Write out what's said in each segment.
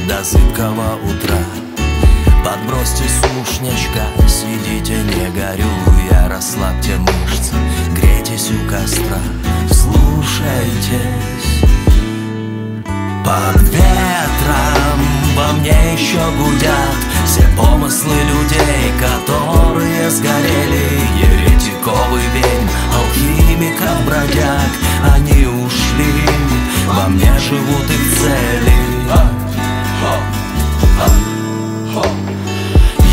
до зыбкого утра. Подбросьте сушнячка, сидите, не горю я, расслабьте мышцы, грейтесь у костра, слушайтесь. Под ветром во мне еще гудят все помыслы людей, которые сгорели. Еретиков и ведьм, алхимиков, бродяг, они ушли, во мне живут их цели.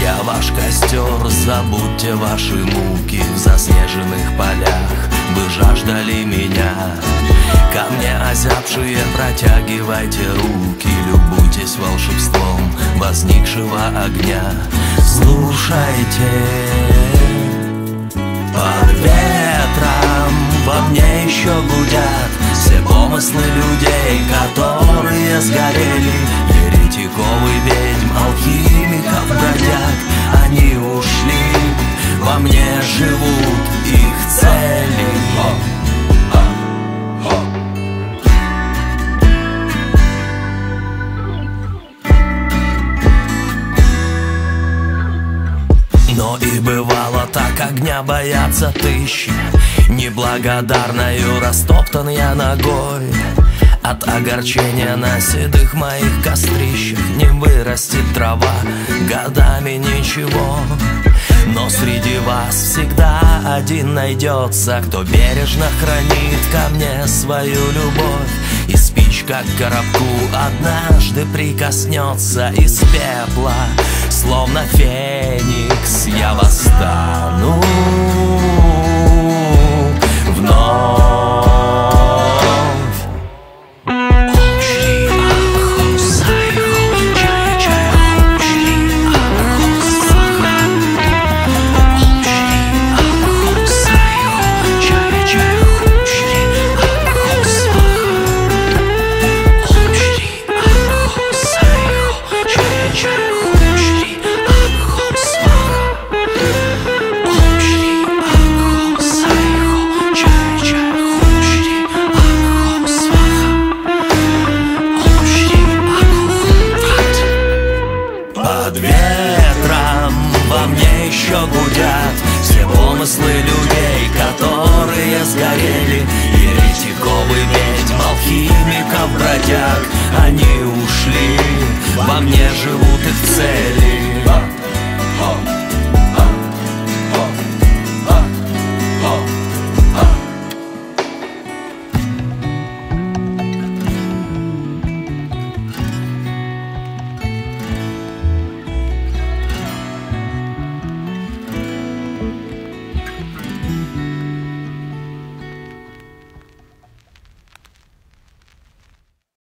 Я ваш костер, забудьте ваши муки в заснеженных полях. Вы жаждали меня, ко мне озябшие протягивайте руки, любуйтесь волшебством возникшего огня. Слушайте, под ветром во мне еще гудят все помыслы людей, которые сгорели. Еретиков и ведьм, алхимиков, бродяг, они ушли, во мне живут их цели. Но и бывало так, огня боятся тысячи, неблагодарною растоптан я ногой. От огорчения на седых моих кострищах не вырастет трава годами ничего. Но среди вас всегда один найдется, кто бережно хранит ко мне свою любовь. И спичка к коробку однажды прикоснется из пепла, словно феникс я восстану вновь. Под ветром во мне еще гудят все помыслы людей, которые сгорели. Еретиков и ведьм, алхимиков, бродяг, они ушли, во мне живут их цели.